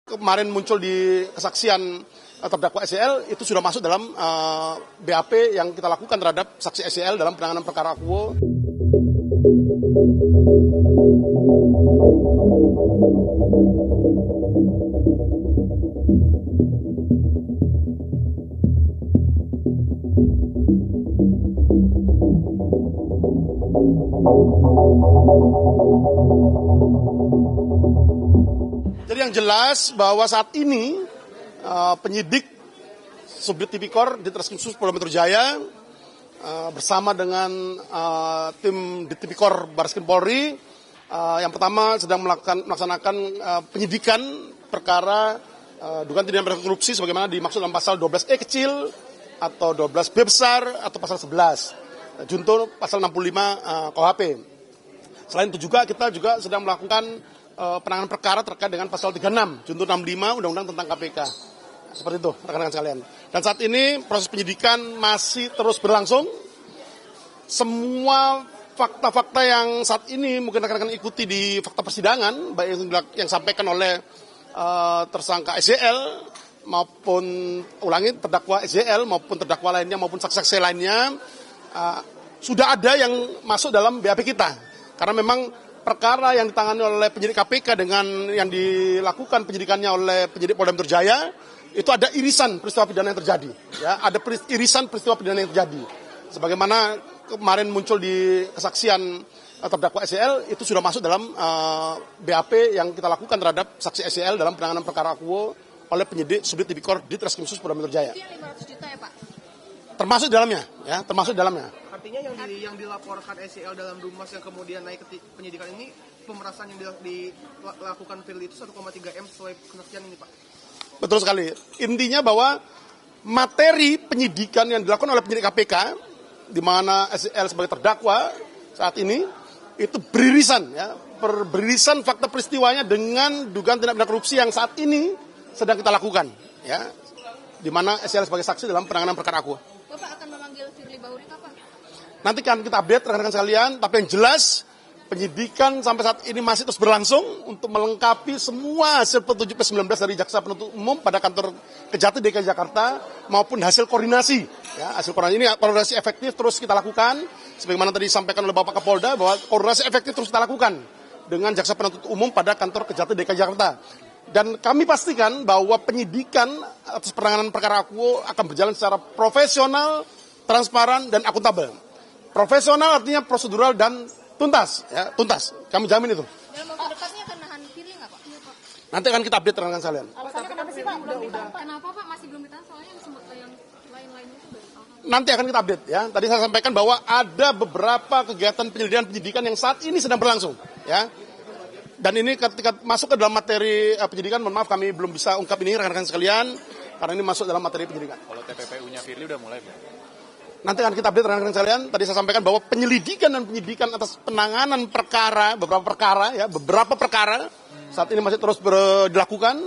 kemarin muncul di kesaksian terdakwa SEL itu sudah masuk dalam BAP yang kita lakukan terhadap saksi SEL dalam penanganan perkara Akuo. Jadi yang jelas bahwa saat ini penyidik Subdit Tipikor di Treskrimsus Polda Metro Jaya bersama dengan tim di Tipikor Barreskrim Polri yang pertama sedang melaksanakan penyidikan perkara dugaan tindak pidana korupsi sebagaimana dimaksud dalam pasal 12E kecil atau 12B besar atau pasal 11 junto pasal 65 KUHP. Selain itu juga kita juga sedang melakukan penanganan perkara terkait dengan pasal 36 junto 65 Undang-Undang tentang KPK. Seperti itu rekan-rekan sekalian. Dan saat ini proses penyidikan masih terus berlangsung. Semua fakta-fakta yang saat ini mungkin rekan-rekan ikuti di fakta persidangan baik yang disampaikan oleh tersangka SEL maupun terdakwa SEL maupun terdakwa lainnya maupun saksi-saksi lainnya sudah ada yang masuk dalam BAP kita. Karena memang perkara yang ditangani oleh penyidik KPK dengan yang dilakukan penyidikannya oleh penyidik Polda Metro Jaya itu ada irisan peristiwa pidana yang terjadi, ya, ada irisan peristiwa pidana yang terjadi. Sebagaimana kemarin muncul di kesaksian terdakwa SEL itu sudah masuk dalam BAP yang kita lakukan terhadap saksi SEL dalam penanganan perkara Akuo oleh penyidik Subdit Tipikor di Treskrimsus Polda Metro Jaya. Itu yang 500 juta ya Pak? Termasuk dalamnya, ya, termasuk dalamnya. Artinya yang dilaporkan SEL dalam Dumas yang kemudian naik ke penyidikan ini pemerasan yang dilakukan Firly itu 1,3 M sesuai kesaksian ini Pak? Betul sekali. Intinya bahwa materi penyidikan yang dilakukan oleh penyidik KPK di mana SEL sebagai terdakwa saat ini itu beririsan, ya, beririsan fakta peristiwanya dengan dugaan tindak pidana korupsi yang saat ini sedang kita lakukan, ya, di mana SEL sebagai saksi dalam penanganan perkara Akuo. Bapak akan memanggil Firly Bahuri kapan? Nanti kan kita update rekan-rekan sekalian, tapi yang jelas penyidikan sampai saat ini masih terus berlangsung untuk melengkapi semua hasil petunjuk P19 dari Jaksa Penuntut Umum pada kantor Kejati DKI Jakarta maupun hasil koordinasi. Ya, hasil koordinasi ini koordinasi efektif terus kita lakukan, sebagaimana tadi disampaikan oleh Bapak Kapolda bahwa koordinasi efektif terus kita lakukan dengan Jaksa Penuntut Umum pada kantor Kejati DKI Jakarta. Dan kami pastikan bahwa penyidikan atas penanganan perkara Akuo akan berjalan secara profesional, transparan, dan akuntabel. Profesional artinya prosedural dan tuntas, ya, tuntas. Kami jamin itu. Dalam waktu dekatnya akan nahan Firly nggak Pak? Iya Pak. Nanti akan kita update rekan-rekan sekalian. Alasannya kenapa sih Pak? Belum ditahan. Kenapa Pak masih belum ditahan? Soalnya yang lain-lainnya itu baru tahan. Nanti akan kita update, ya. Tadi saya sampaikan bahwa ada beberapa kegiatan penyelidikan yang saat ini sedang berlangsung, ya. Dan ini ketika masuk ke dalam materi penyidikan, mohon maaf kami belum bisa ungkap ini rekan-rekan sekalian, karena ini masuk dalam materi penyidikan. Kalau TPPU-nya Firly udah mulai, Pak? Nanti akan kita update rekan-rekan sekalian. Tadi saya sampaikan bahwa penyelidikan dan penyidikan atas penanganan perkara, beberapa perkara saat ini masih terus dilakukan.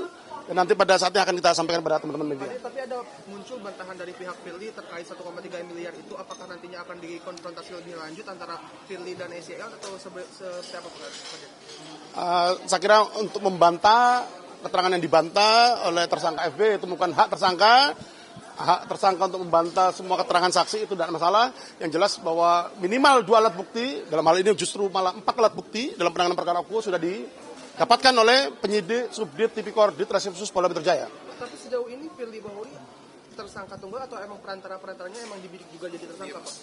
Dan nanti pada saatnya akan kita sampaikan pada teman-teman media. Tapi ada muncul bantahan dari pihak Firly terkait 1,3 miliar itu, apakah nantinya akan dikonfrontasi lebih lanjut antara Firly dan SEL atau siapa saja? Saya kira untuk membantah keterangan yang dibantah oleh tersangka FB itu bukan hak tersangka. Hak tersangka untuk membantah semua keterangan saksi itu tidak ada masalah. Yang jelas bahwa minimal 2 alat bukti, dalam hal ini justru malah 4 alat bukti dalam penanganan perkara Akuo sudah didapatkan oleh penyidik Subdit Tipikor di Treskrimsus Polda Metro Jaya. Tapi sejauh ini Firly Bahuri tersangka tunggal atau emang perantaranya emang dibidik juga jadi tersangka Pak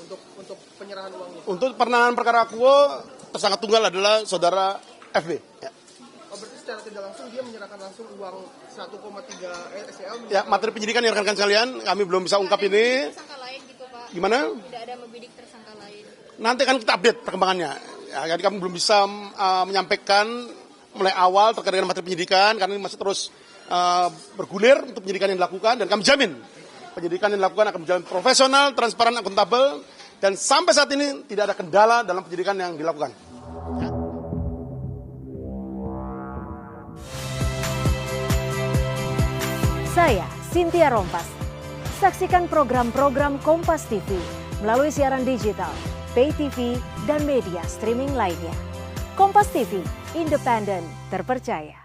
untuk penyerahan uangnya? Untuk penanganan perkara Akuo tersangka tunggal adalah saudara FB. Ya. Oh, berarti secara tidak langsung dia menyerahkan langsung uang 1,3 SEL? Ya, materi penyidikan yang rekan-rekan sekalian, kami belum bisa ungkap ini. Tersangka lain gitu Pak? Gimana? Tidak ada membidik tersangka lain. Nanti akan kita update perkembangannya. Ya, jadi kami belum bisa menyampaikan mulai awal terkait dengan materi penyidikan, karena ini masih terus bergulir untuk penyidikan yang dilakukan, dan kami jamin penyidikan yang dilakukan akan berjalan profesional, transparan, akuntabel, dan sampai saat ini tidak ada kendala dalam penyidikan yang dilakukan. Ya. Saya Cynthia Rompas. Saksikan program-program Kompas TV melalui siaran digital, pay TV, dan media streaming lainnya. Kompas TV, independen, terpercaya.